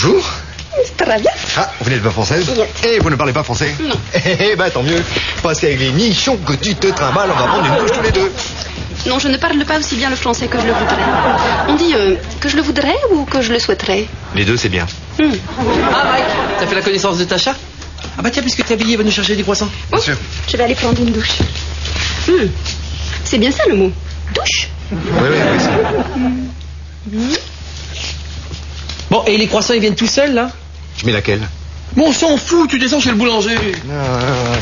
Bonjour. Ça va bien? Ah, vous n'êtes pas française? Non. Et vous ne parlez pas français? Non. Eh ben tant mieux. Parce qu'avec les nichons que tu te trimbales, on va prendre une couche tous les deux. Non, je ne parle pas aussi bien le français que je le voudrais. On dit que je le voudrais ou que je le souhaiterais? Les deux, c'est bien. Ah, Mike, t'as fait la connaissance de Tasha? Ah bah tiens, puisque t'es habillé, va nous chercher des croissants. Bien sûr. Je vais aller prendre une douche. C'est bien ça le mot. Douche? Oui, c'est... Bon, et les croissants, ils viennent tout seuls, là? Je mets laquelle? Bon, on s'en fout, tu descends chez le boulanger. Non,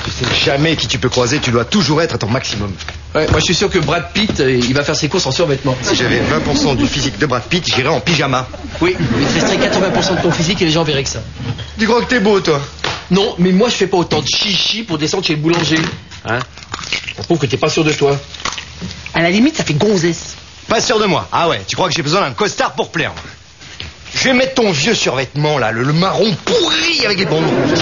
tu sais jamais qui tu peux croiser, tu dois toujours être à ton maximum. Ouais, moi je suis sûr que Brad Pitt, il va faire ses courses en survêtement. Si j'avais 20% du physique de Brad Pitt, j'irais en pyjama. Oui, mais il te resterait 80% de ton physique et les gens verraient que ça. Tu crois que t'es beau, toi? Non, mais moi je fais pas autant de chichi pour descendre chez le boulanger. Hein? On trouve que t'es pas sûr de toi. À la limite, ça fait gonzesse. Pas sûr de moi. Ah ouais, tu crois que j'ai besoin d'un costard pour plaire? Je vais mettre ton vieux survêtement, là, le marron pourri avec les bandes rouges.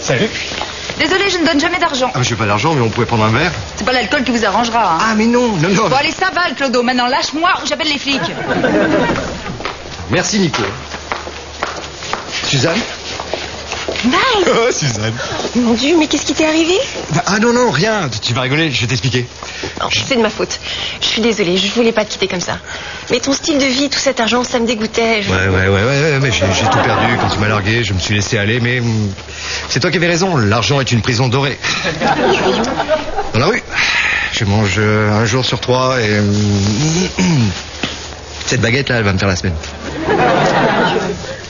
Salut. Désolée, je ne donne jamais d'argent. Ah, je veux pas d'argent, mais on pouvait prendre un verre. C'est pas l'alcool qui vous arrangera. Hein. Ah, mais non. Bon, allez, ça va, le Clodo. Maintenant, lâche-moi ou j'appelle les flics. Merci, Nico. Suzanne? Mike! Oh, Suzanne. Mon Dieu, mais qu'est-ce qui t'est arrivé? Ah non, rien. Tu vas rigoler, je vais t'expliquer. C'est de ma faute. Je suis désolée, je voulais pas te quitter comme ça. Mais ton style de vie, tout cet argent, ça me dégoûtait. Ouais, mais j'ai tout perdu quand tu m'as largué, je me suis laissé aller, mais c'est toi qui avais raison, l'argent est une prison dorée. Dans la rue, je mange un jour sur 3 et... cette baguette-là, elle va me faire la semaine.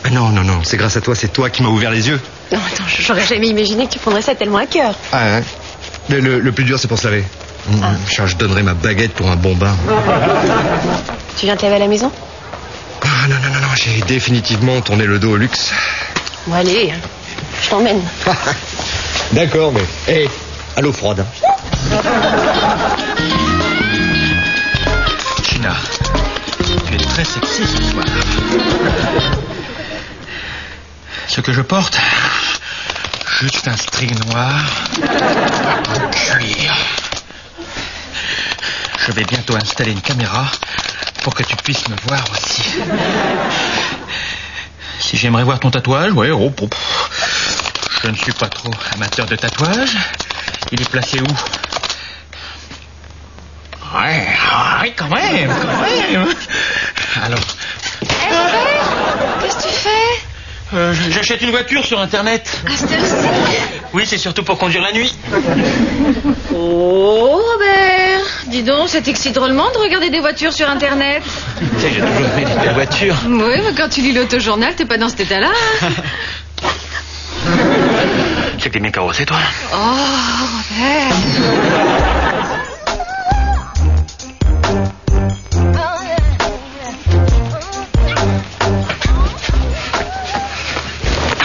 Ah non, c'est grâce à toi, c'est toi qui m'as ouvert les yeux. Non, attends, j'aurais jamais imaginé que tu prendrais ça tellement à cœur. Ah ouais. Le plus dur, c'est pour se laver. Je donnerais ma baguette pour un bon bain. Tu viens te laver à la maison? Ah non, j'ai définitivement tourné le dos au luxe. Bon, allez, je t'emmène. D'accord, mais... Hé, à l'eau froide. China, tu es très sexy ce soir. Ce que je porte, juste un string noir en cuir. Je vais bientôt installer une caméra pour que tu puisses me voir aussi. Si j'aimerais voir ton tatouage, ouais, je ne suis pas trop amateur de tatouage. Il est placé où? Ouais, quand même. Alors... Qu'est-ce que tu fais? J'achète une voiture sur Internet. À cette heure-ci? Oui, c'est surtout pour conduire la nuit. Oh, Robert, dis donc, ça t'excite drôlement de regarder des voitures sur Internet. Tu sais, j'ai toujours aimé les belles voitures. Oui, mais quand tu lis l'autojournal, t'es pas dans cet état-là. C'est que t'es bien carrossé, toi. Oh, Robert.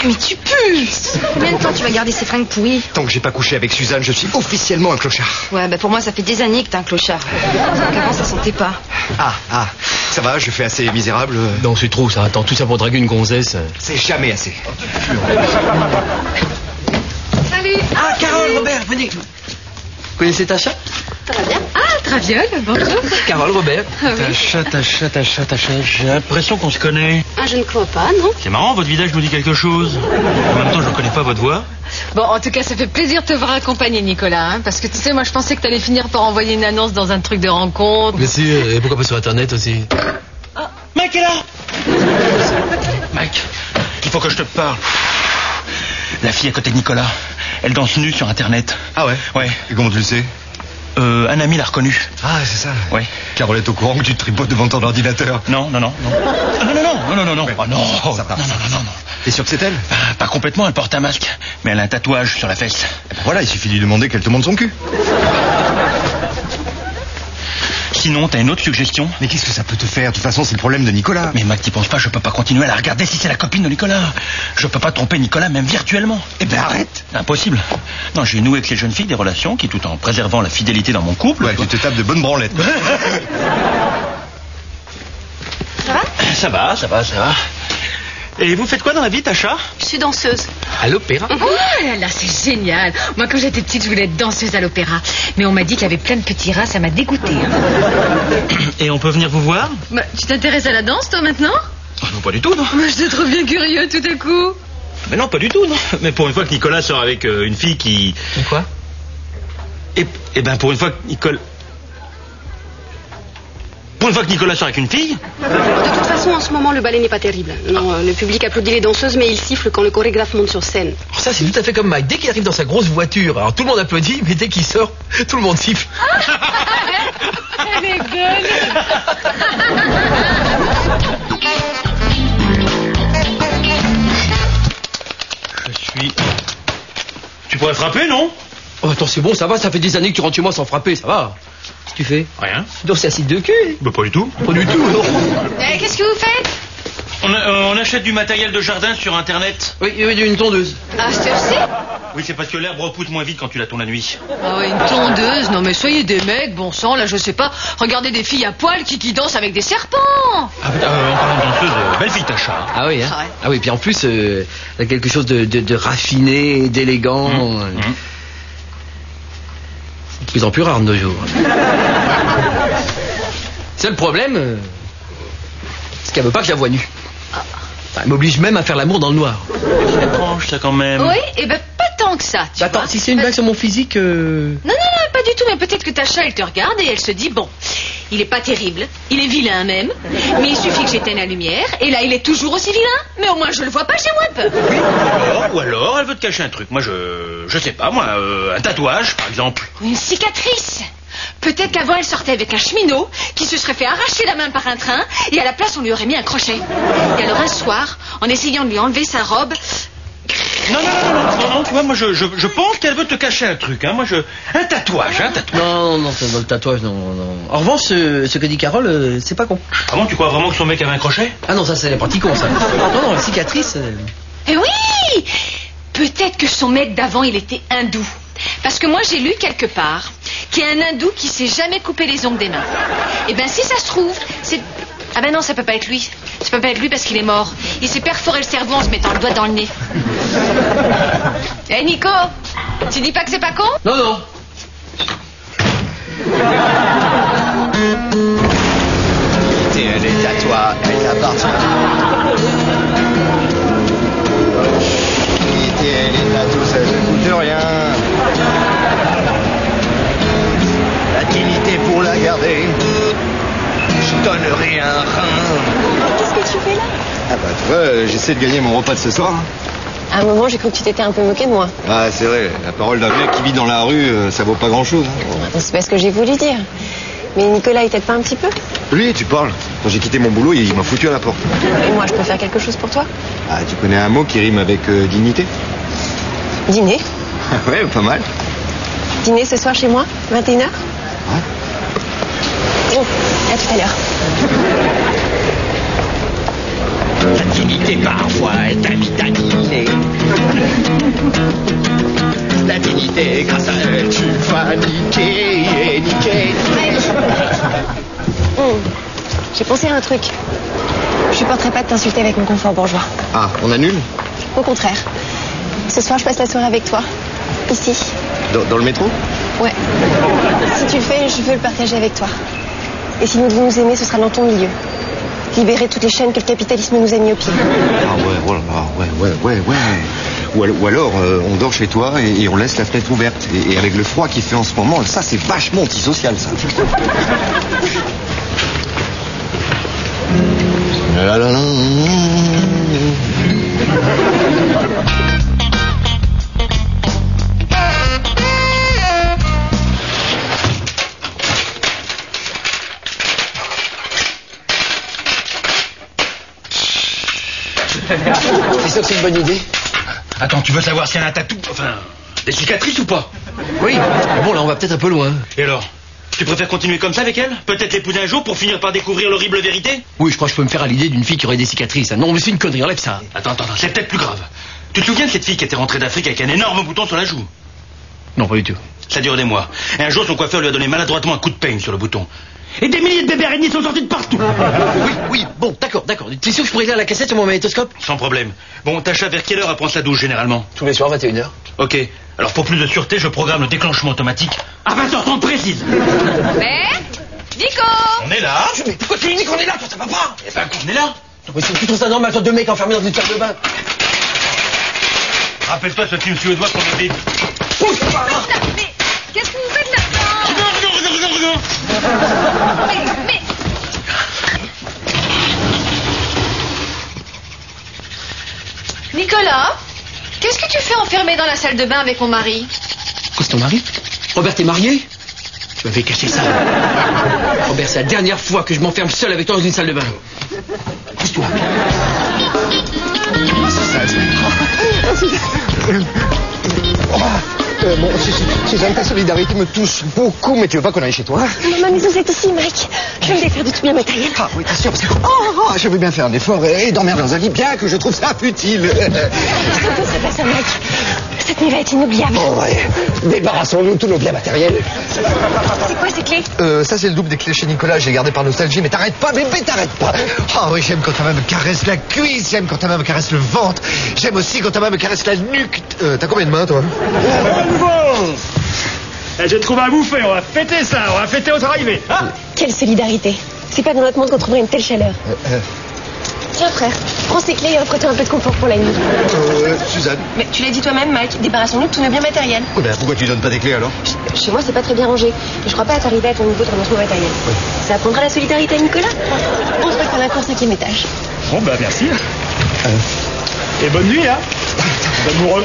Mais tu pues! Combien de temps tu vas garder ces fringues pourries? Tant que j'ai pas couché avec Suzanne, je suis officiellement un clochard. Ouais, bah pour moi, ça fait des années que t'es un clochard. Avant, ça sentait pas. Ah, ça va, je fais assez misérable. Non, c'est trop ça. Attends, tout ça pour draguer une gonzesse. C'est jamais assez. Salut! Ah, Carole, Robert, venez. Vous connaissez Tasha? Ça va bien? Ah, Traviole, bonjour. Carole, Robert. Ah oui. Tasha. J'ai l'impression qu'on se connaît. Ah, je ne crois pas, non? C'est marrant, votre visage nous dit quelque chose. En même temps, je ne reconnais pas votre voix. Bon, en tout cas, ça fait plaisir de te voir accompagner, Nicolas. Hein, parce que tu sais, moi, je pensais que t'allais finir par envoyer une annonce dans un truc de rencontre. Bien sûr, et pourquoi pas sur Internet aussi? Mike est là. Mike, il faut que je te parle. La fille à côté de Nicolas, elle danse nue sur Internet. Ah ouais? Ouais. Et comment tu le sais? Un ami l'a reconnu. Ah, c'est ça. Ouais. Carole est au courant que tu te tripotes devant ton ordinateur. Non. Ah, non. Ouais. Oh, non. Ça part. Non. T'es sûr que c'est elle? Pas complètement, elle porte un masque. Mais elle a un tatouage sur la fesse. Voilà, il suffit de lui demander qu'elle te montre son cul. Si Sinon, t'as une autre suggestion? Mais qu'est-ce que ça peut te faire? De toute façon, c'est le problème de Nicolas. Mais Mac, t'y penses pas, je peux pas continuer à la regarder si c'est la copine de Nicolas. Je peux pas tromper Nicolas, même virtuellement. Eh ben arrête. Impossible. Non, j'ai noué avec cette jeune fille des relations qui, tout en préservant la fidélité dans mon couple... Ouais, tu te tapes de bonnes branlettes. Ça va? Ça va. Et vous faites quoi dans la vie, Tacha? Je suis danseuse. À l'opéra? Oh là, c'est génial. Moi, quand j'étais petite, je voulais être danseuse à l'opéra. Mais on m'a dit qu'il y avait plein de petits rats, ça m'a dégoûtée. Et on peut venir vous voir? Bah, tu t'intéresses à la danse, toi, maintenant? Non, pas du tout, non. Moi, je te trouve bien curieux, tout à coup. Mais non, pas du tout, non. Mais pour une fois que Nicolas sort avec une fille qui... Quoi? Eh ben, pour une fois que Nicolas... Pour une fois que Nicolas sort avec une fille? De toute façon, en ce moment, le ballet n'est pas terrible. Non, le public applaudit les danseuses, mais il siffle quand le chorégraphe monte sur scène. Alors ça, c'est tout à fait comme Mike. Dès qu'il arrive dans sa grosse voiture, alors tout le monde applaudit, mais dès qu'il sort, tout le monde siffle. Elle est bonne. Je suis... Tu pourrais frapper, non? Oh, attends, c'est bon, ça va, ça fait des années que tu rentres chez moi sans frapper, ça va. Qu'est-ce que tu fais? Rien. Donc c'est acide de cul? Bah, pas du tout. Pas du tout, non. Qu'est-ce que vous faites? On achète du matériel de jardin sur Internet. Oui, une tondeuse. Ah, c'est Oui, c'est parce que l'herbe repousse moins vite quand tu la tournes la nuit. Ah ouais, une tondeuse. Non mais soyez des mecs, bon sang, là je sais pas. Regardez des filles à poil qui dansent avec des serpents. Ah putain, en parlant de danseuse, belle fille Tacha. Ah oui, hein? Ouais. Ah oui, puis en plus, il y a quelque chose de raffiné, d'élégant. C'est de plus en plus rare de nos jours. C'est le problème, c'est qu'elle veut pas que je la voie nue. Enfin, elle m'oblige même à faire l'amour dans le noir. C'est étrange, ça, quand même. Oui, et ben pas tant que ça, tu Bah, attends, vois. si c'est une blague sur mon physique... Non, pas du tout, mais peut-être que Tacha, elle te regarde et elle se dit, bon, il est pas terrible, il est vilain même, mais il suffit que j'éteigne la lumière, et là, il est toujours aussi vilain, mais au moins, je le vois pas, j'ai moins peur. Oui, ou alors, elle veut te cacher un truc. Moi, je sais pas, moi, un tatouage, par exemple. Une cicatrice. Peut-être qu'avant, elle sortait avec un cheminot qui se serait fait arracher la main par un train, et à la place, on lui aurait mis un crochet. Et alors, un soir, en essayant de lui enlever sa robe... Non, tu vois, moi, je pense qu'elle veut te cacher un truc, hein. Moi, un tatouage. Non, c'est dans le tatouage, non. En revanche, ce que dit Carole, c'est pas con. Ah bon, tu crois vraiment que son mec avait un crochet? Ah non, ça, c'est les parties cons, ça. Non, la cicatrice... Eh oui! Peut-être que son mec d'avant, il était hindou. Parce que moi, j'ai lu quelque part qu'il y a un hindou qui s'est jamais coupé les ongles des mains. Eh ben, si ça se trouve, c'est... Ah ben non, ça peut pas être lui. Ça peut pas être lui parce qu'il est mort. Il s'est perforé le cerveau en se mettant le doigt dans le nez. Eh Nico, tu dis pas que c'est pas con? Non. Elle est à toi, elle t'appartient. Elle est à tous, elle ne coûte rien. La dignité pour la garder, je donne rien. Qu'est-ce que tu fais là? Ah bah tu vois, j'essaie de gagner mon repas de ce soir. À un moment, j'ai cru que tu t'étais un peu moqué de moi. Ah c'est vrai, la parole d'un mec qui vit dans la rue, ça vaut pas grand-chose. C'est pas ce que j'ai voulu dire. Mais Nicolas, il t'aide pas un petit peu? Lui, tu parles. Quand j'ai quitté mon boulot, il m'a foutu à la porte. Et moi, je peux faire quelque chose pour toi? Ah, tu connais un mot qui rime avec dignité? Dîner? Ouais, pas mal. Dîner ce soir chez moi, 21h? Ouais. Bon, à tout à l'heure. La dignité parfois est invite à dîner. La dignité, grâce à elle, tu vas niquer et niquer. J'ai pensé à un truc. Je supporterais pas de t'insulter avec mon confort bourgeois. Ah, on annule? Au contraire. Ce soir, je passe la soirée avec toi. Ici. Dans le métro? Ouais. Si tu le fais, je veux le partager avec toi. Et si nous devons nous aimer, ce sera dans ton milieu. Libérer toutes les chaînes que le capitalisme nous a mis au pied. Ah ouais, voilà, ouais. Ou alors, on dort chez toi et on laisse la fenêtre ouverte. Et avec le froid qu'il fait en ce moment, ça, c'est vachement antisocial, ça. La la la. C'est sûr que c'est une bonne idée. Attends, tu veux savoir si elle a un tatou, enfin, des cicatrices ou pas? Oui, mais bon, là, on va peut-être un peu loin. Et alors? Tu préfères continuer comme ça avec elle? Peut-être l'épouser un jour pour finir par découvrir l'horrible vérité? Oui, je crois que je peux me faire à l'idée d'une fille qui aurait des cicatrices. Non, mais c'est une connerie, enlève ça. Attends, c'est peut-être plus grave. Tu te souviens de cette fille qui était rentrée d'Afrique avec un énorme bouton sur la joue? Non, pas du tout. Ça dure des mois. Et un jour, son coiffeur lui a donné maladroitement un coup de peigne sur le bouton. Et des milliers de bébés araignées sont sortis de partout. Oui, bon, d'accord. T'es sûr que je pourrais lire la cassette sur mon magnétoscope? Sans problème. Bon, Tacha, vers quelle heure elle prend sa douche généralement? Tous les soirs, 21h. Ok. Alors pour plus de sûreté, je programme le déclenchement automatique à 20h30 précise. Mais Nico! On est là. Mais pourquoi tu dis qu'on est là? Toi, ça va pas? Eh ben, on est là. Mais si tu trouves ça normal, toi, deux mecs enfermés dans une salle de bain. Rappelle-toi ce film suédois qu'on a dit. Mais qu'est-ce que vous faites là-dedans? Mais... Nicolas, qu'est-ce que tu fais enfermé dans la salle de bain avec mon mari? Quoi, c'est ton mari? Robert, t'es marié? Tu m'avais caché ça. Robert, c'est la dernière fois que je m'enferme seul avec toi dans une salle de bain. Pousse-toi. Bon, Suzanne, ta solidarité me touche beaucoup, mais tu veux pas qu'on aille chez toi? Non, ma maison c'est ici, Mike. Je vais me défaire de tout bien matériel. Ah oui, t'es sûr, parce que... je veux bien faire un effort et dormir dans un lit, bien que je trouve ça futile. C'est pas ça, Mike. Cette nuit va être inoubliable. Oh ouais, débarrassons-nous de tous nos biens matériels. C'est quoi ces clés? Ça c'est le double des clés chez Nicolas, je l'ai gardé par nostalgie, mais t'arrêtes pas, bébé, t'arrêtes pas. Ah oui, j'aime quand ta main me caresse la cuisse, j'aime quand ta main me caresse le ventre, j'aime aussi quand ta main me caresse la nuque. T'as combien de mains, toi? J'ai trouvé à bouffer, on va fêter ça, on va fêter notre arrivée. Hein? Quelle solidarité. C'est pas dans notre monde qu'on trouverait une telle chaleur. Tiens, frère, prends ces clés et offre-toi un peu de confort pour la nuit. Suzanne. Mais tu l'as dit toi-même, Mike, débarrassons-nous de tous nos biens matériels. Oh ben, pourquoi tu donnes pas des clés alors? Chez moi, c'est pas très bien rangé. Et je crois pas être arrivé à ton niveau de rangement matériel. Ça apprendra la solidarité à Nicolas. On se reprend encore au 5e étage. Bon, bah merci. Et bonne nuit, hein. Amoureux.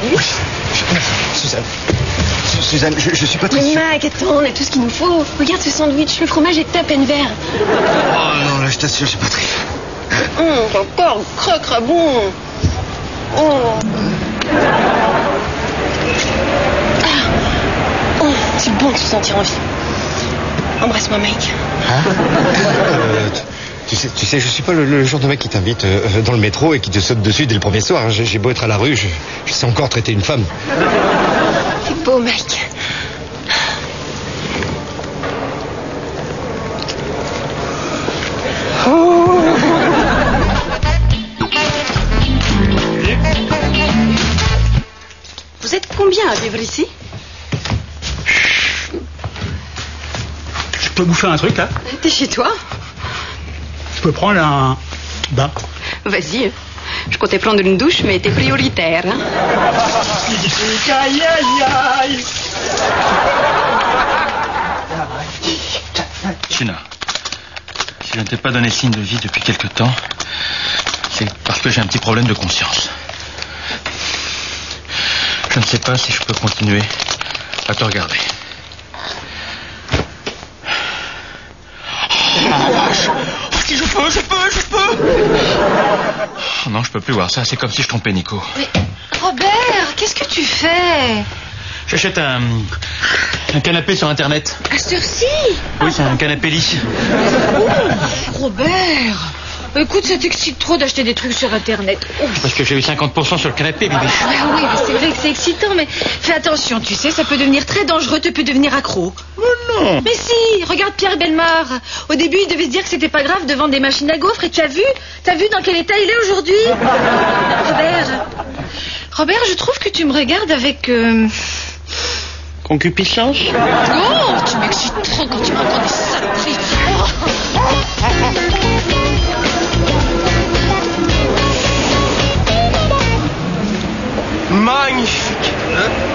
Suzanne, je suis pas très Mais sûr. Mike, attends, on a tout ce qu'il nous faut. Regarde ce sandwich, le fromage est à peine vert. Oh non, là, je t'assure, j'ai pas très... Encore crocre bon. C'est bon de se sentir en vie. Embrasse-moi, Mike. Tu sais, je suis pas le genre de mec qui t'invite dans le métro et qui te saute dessus dès le premier soir. Hein. J'ai beau être à la rue, je sais encore traiter une femme. C'est beau, Mike. Vous êtes combien à vivre ici? Je peux bouffer un truc, là? T'es chez toi? Je peux prendre un bain? Vas-y. Je comptais prendre une douche, mais t'es prioritaire. Hein? Aïe, aïe, aïe. China, si je ne t'ai pas donné signe de vie depuis quelque temps, c'est parce que j'ai un petit problème de conscience. Je ne sais pas si je peux continuer à te regarder. Oh, vache. Oh, si je peux. Oh, non, je peux plus voir ça. C'est comme si je trompais Nico. Mais Robert, qu'est-ce que tu fais? J'achète un canapé sur Internet. À cette heure-ci? Oui, c'est un canapé lit. Robert, écoute, ça t'excite trop d'acheter des trucs sur Internet. Oh. Parce que j'ai eu 50% sur le canapé, bébé. Ah oui, mais c'est vrai que c'est excitant, mais fais attention, tu sais, ça peut devenir très dangereux, tu peux devenir accro. Oh non. Mais si, regarde Pierre Bellemare. Au début, il devait se dire que c'était pas grave de vendre des machines à gaufres, et tu as vu dans quel état il est aujourd'hui? Robert, je trouve que tu me regardes avec... Concupiscence? Oh, tu m'excites trop quand tu me racontes des saloperies. Magnifique.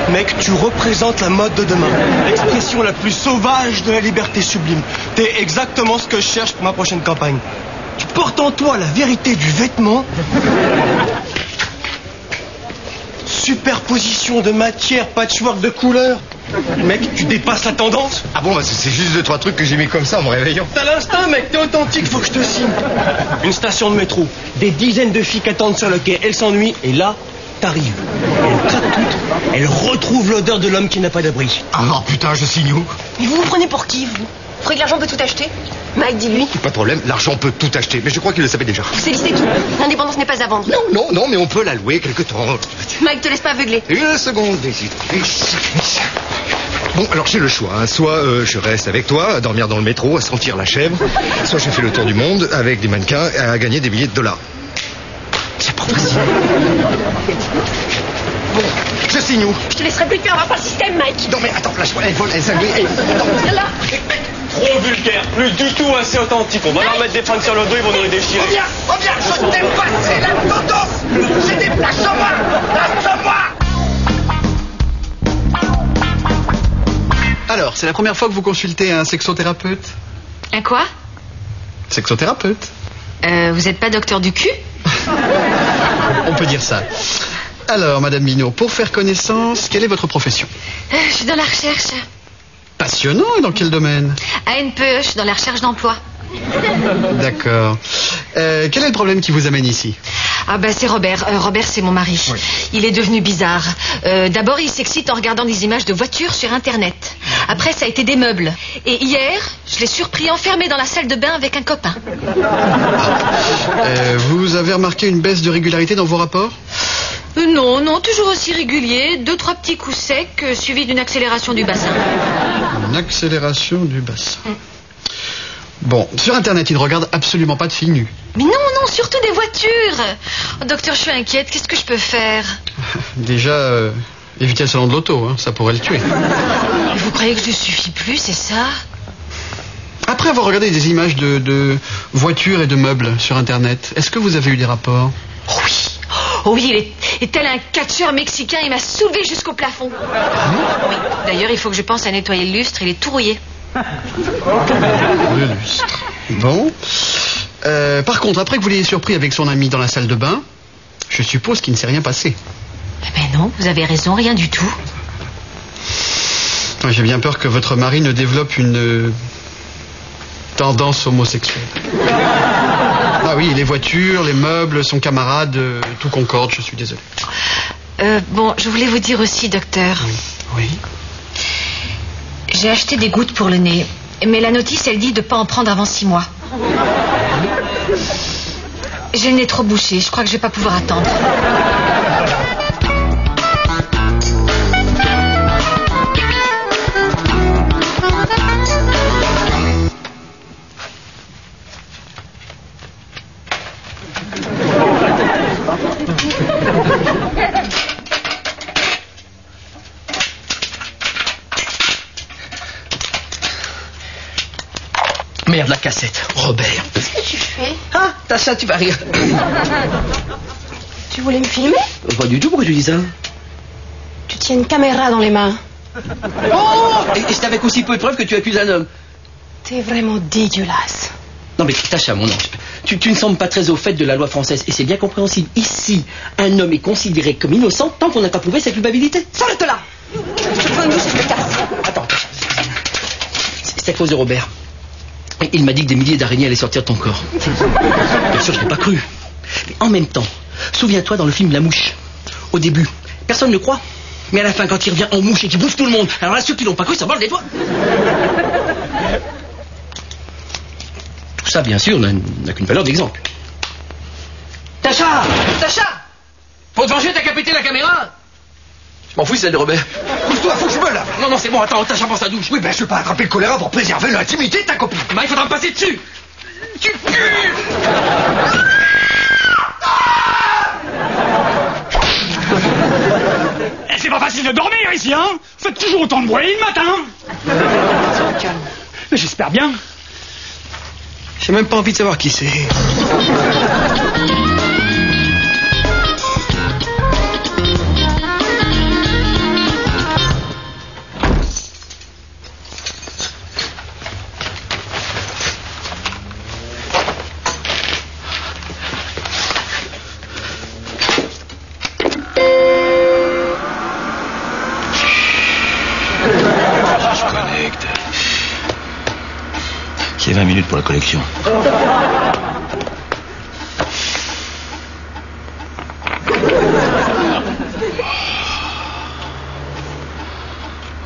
Mec, tu représentes la mode de demain. L'expression la plus sauvage de la liberté sublime. T'es exactement ce que je cherche pour ma prochaine campagne. Tu portes en toi la vérité du vêtement. Superposition de matière, patchwork de couleurs. Mec, tu dépasses la tendance. Ah bon, bah c'est juste 2-3 trucs que j'ai mis comme ça en me réveillant. T'as l'instinct, mec, t'es authentique, faut que je te signe. Une station de métro, des dizaines de filles qui attendent sur le quai, elles s'ennuient, et là, t'arrives. Elles craquent toutes, elles retrouvent l'odeur de l'homme qui n'a pas d'abri. Ah non, putain, je signe où? Mais vous vous prenez pour qui, vous? croyez que l'argent peut tout acheter? Mike, dis-lui. Pas de problème, l'argent peut tout acheter, mais je crois qu'il le savait déjà. C'est tout. L'indépendance n'est pas à vendre. Non, mais on peut la louer quelque temps. Mike, te laisse pas aveugler. Une seconde, Daisy. Bon, alors j'ai le choix. Hein. Soit je reste avec toi, à dormir dans le métro, à sentir la chèvre, soit je fais le tour du monde avec des mannequins à gagner des billets de $. C'est pas possible. Bon, je signe où? Je te laisserai plus de faire avoir par le système, Mike. Non mais attends, lâche-moi, elle vole, elle s'inguille. Là. Trop vulgaire, plus du tout assez authentique. On va leur mettre des fringues sur le dos, ils vont nous les déchirer. Reviens, je t'aime pas, c'est la photo. J'ai des places en moi. Alors, c'est la première fois que vous consultez un sexothérapeute? Un quoi? Sexothérapeute. Vous êtes pas docteur du cul? On peut dire ça. Alors, Madame Minot, pour faire connaissance, quelle est votre profession? Je suis dans la recherche. Passionnant, et dans quel domaine? ANPE, je suis dans la recherche d'emploi. D'accord. Quel est le problème qui vous amène ici? Ah ben c'est Robert. Robert, c'est mon mari. Oui. Il est devenu bizarre. D'abord, il s'excite en regardant des images de voitures sur Internet. Après, ça a été des meubles. Et hier, je l'ai surpris enfermé dans la salle de bain avec un copain. Vous avez remarqué une baisse de régularité dans vos rapports? Non, toujours aussi régulier. 2-3 petits coups secs, suivis d'une accélération du bassin. Une accélération du bassin. Bon, sur Internet, il ne regarde absolument pas de filles nues. Mais non, surtout des voitures. Oh, docteur, je suis inquiète. Qu'est-ce que je peux faire? Déjà, évitez le salon de l'auto, hein, ça pourrait le tuer. Mais vous croyez que je ne suffis plus, c'est ça? Après avoir regardé des images de voitures et de meubles sur Internet, est-ce que vous avez eu des rapports? Oh oui, il est tel un catcheur mexicain, il m'a soulevé jusqu'au plafond. Oui, d'ailleurs, il faut que je pense à nettoyer le lustre, il est tout rouillé. Le lustre. Bon. Par contre, après que vous l'ayez surpris avec son ami dans la salle de bain, je suppose qu'il ne s'est rien passé. Ben non, vous avez raison, rien du tout. J'ai bien peur que votre mari ne développe une tendance homosexuelle. Ah oui, les voitures, les meubles, son camarade, tout concorde, je suis désolé. Bon, je voulais vous dire aussi, docteur. Oui. J'ai acheté des gouttes pour le nez, mais la notice, elle dit de ne pas en prendre avant 6 mois. J'ai le nez trop bouché, je crois que je vais pas pouvoir attendre. Merde, la cassette. Robert. Qu'est-ce que tu fais? Ah, Tacha, tu vas rire. Tu voulais me filmer? Pas du tout, pourquoi tu dis ça? Tu tiens une caméra dans les mains. Oh! Et c'est avec aussi peu de preuves que tu accuses un homme. T'es vraiment dégueulasse. Non mais Tacha, mon ange, tu ne sembles pas très au fait de la loi française. Et c'est bien compréhensible. Ici, un homme est considéré comme innocent tant qu'on n'a pas prouvé sa culpabilité. S'arrête là! Je prends une douche et je me casse. Attends, Tacha. C'est à cause de Robert. Il m'a dit que des milliers d'araignées allaient sortir de ton corps. Bien sûr, je n'ai pas cru. Mais en même temps, souviens-toi dans le film La Mouche. Au début, personne ne croit. Mais à la fin, quand il revient en mouche et qu'il bouffe tout le monde, alors là, ceux qui l'ont pas cru, ça vole des doigts. Tout ça, bien sûr, n'a qu'une valeur d'exemple. Tacha! Pour te venger, t'as qu'à péter la caméra! Je m'en fous, celle de Robert. Pousse-toi, faut que je me lave. Non, c'est bon, attends, Tacha prend sa douche. Oui, ben je vais pas attraper le choléra pour préserver l'intimité de ta copine. Mais il faudra me passer dessus! Tu pues! C'est pas facile de dormir ici, hein? Vous faites toujours autant de bruit le matin. Calme. Mais j'espère bien. J'ai même pas envie de savoir qui c'est. C'est 20 minutes pour la collection.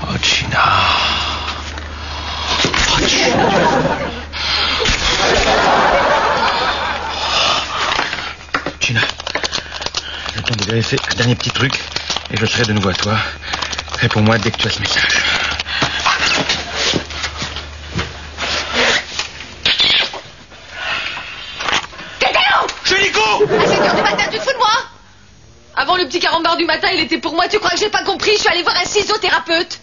Oh, Gina. Oh, Gina. passer un dernier petit truc et je serai de nouveau à toi. Réponds-moi dès que tu as ce message. Chez Nico! À 7h du matin, tu te fous de moi? Avant le petit carambar du matin, il était pour moi. Tu crois que j'ai pas compris? Je suis allée voir un ciseau-thérapeute.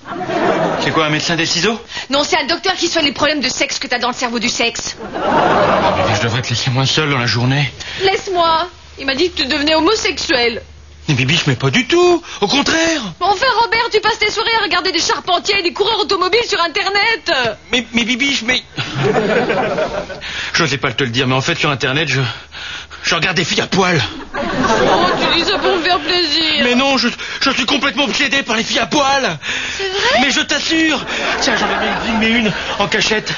C'est quoi, un médecin des ciseaux? Non, c'est un docteur qui soigne les problèmes de sexe que t'as dans le cerveau du sexe. Mais je devrais te laisser moins seul dans la journée. Laisse-moi. Il m'a dit que tu devenais homosexuel. Mais Bibiche, mais pas du tout. Au contraire. Enfin, Robert, tu passes tes soirées à regarder des charpentiers et des coureurs automobiles sur Internet. Mais Bibiche, mais... J'osais pas te le dire, mais en fait, sur Internet, je regarde des filles à poil. Oh, tu dis ça pour me faire plaisir. Mais non, je suis complètement obsédé par les filles à poil. C'est vrai? Mais je t'assure. Tiens, j'en ai filmé une en cachette.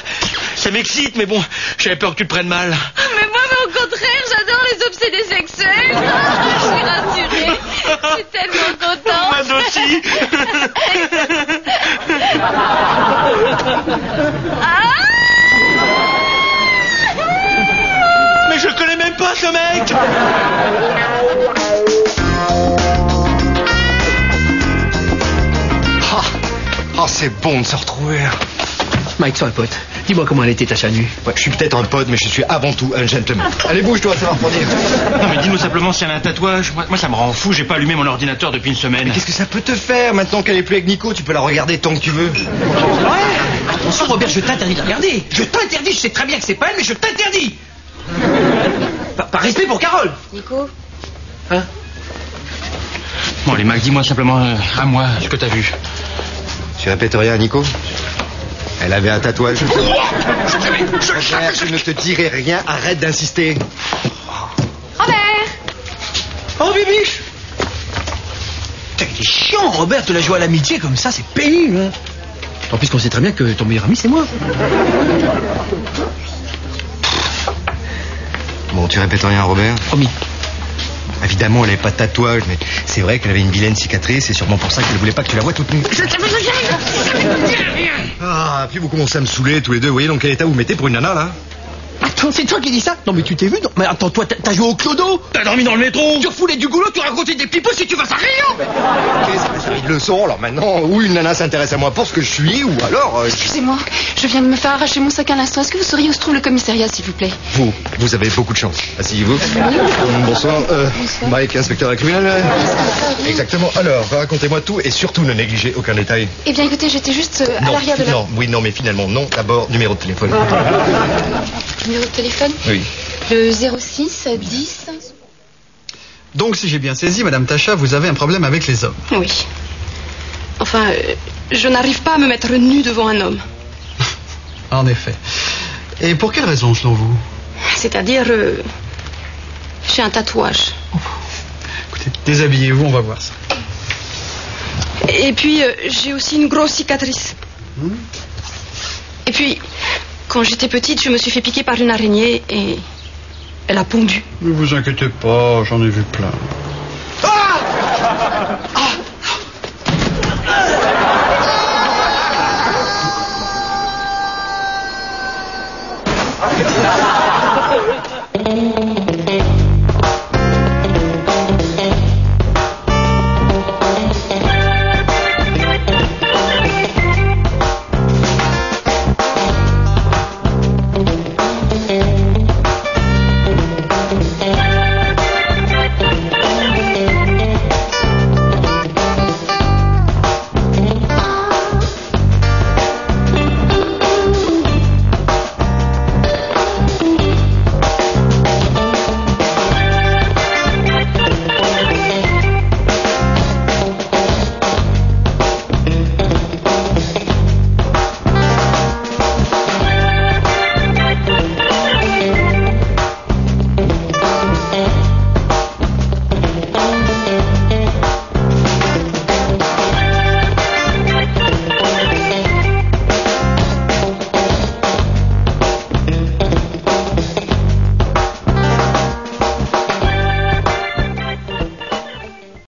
Ça m'excite, mais bon, j'avais peur que tu te prennes mal. Mais moi, au contraire, j'adore les obsédés sexuels. Je suis rassurée. Je suis tellement contente. Moi aussi. Mais je connais même pas ce mec. Ah, c'est bon de se retrouver. Mike, sois un pote. Dis-moi comment elle était ta chanue. Ouais, je suis peut-être un pote, mais je suis avant tout un gentleman. Allez, bouge-toi, ça va refroidir. Non, mais dis-nous simplement si elle a un tatouage. Moi, ça me rend fou. J'ai pas allumé mon ordinateur depuis une semaine. Mais qu'est-ce que ça peut te faire? Maintenant qu'elle est plus avec Nico, tu peux la regarder tant que tu veux. Ouais. Attention, Robert, je t'interdis de regarder. Je t'interdis. Je sais très bien que c'est pas elle, mais je t'interdis. Par respect pour Carole. Nico? Hein? Bon, allez, Mac, dis-moi simplement à moi ce que t'as vu. Tu répètes rien à Nico? Elle avait un tatouage. Robert, je ne te dirai rien, arrête d'insister. Robert! Oh, Bibiche! Putain, il est chiant, Robert, de la jouer à l'amitié comme ça, c'est pénible. Hein. En plus qu'on sait très bien que ton meilleur ami, c'est moi. Bon, tu répètes rien, Robert? Promis. Évidemment, elle n'avait pas de tatouage, mais c'est vrai qu'elle avait une vilaine cicatrice, c'est sûrement pour ça qu'elle voulait pas que tu la vois toute nue. Ah, puis vous commencez à me saouler tous les deux, vous voyez dans quel état vous mettez pour une nana, là? Attends, c'est toi qui dis ça? Non, mais tu t'es vu? Non, mais attends, toi, t'as joué au clodo? T'as dormi dans le métro? Tu refoulais du goulot, tu racontais des pipos si tu vas à Rio! Ok, ça m'a servi de leçon, alors maintenant, ou une nana s'intéresse à moi pour ce que je suis, ou alors... Excusez-moi, je viens de me faire arracher mon sac à l'instant. Est-ce que vous sauriez où se trouve le commissariat, s'il vous plaît? Vous avez beaucoup de chance. Asseyez-vous. Bonsoir. Mike, inspecteur criminel. Exactement. Alors, racontez-moi tout et surtout ne négligez aucun détail. Eh bien, écoutez, j'étais juste à l'arrière de la... Non, mais finalement, non. D'abord, numéro de téléphone. Numéro de téléphone? Oui. Le 06 10... Donc, si j'ai bien saisi, Madame Tacha, vous avez un problème avec les hommes. Oui. Enfin, je n'arrive pas à me mettre nue devant un homme. En effet. Et pour quelle raison, selon vous? C'est-à-dire... j'ai un tatouage. Écoutez, déshabillez-vous, on va voir ça. Et puis, j'ai aussi une grosse cicatrice. Et puis, quand j'étais petite, je me suis fait piquer par une araignée et elle a pondu. Ne vous inquiétez pas, j'en ai vu plein.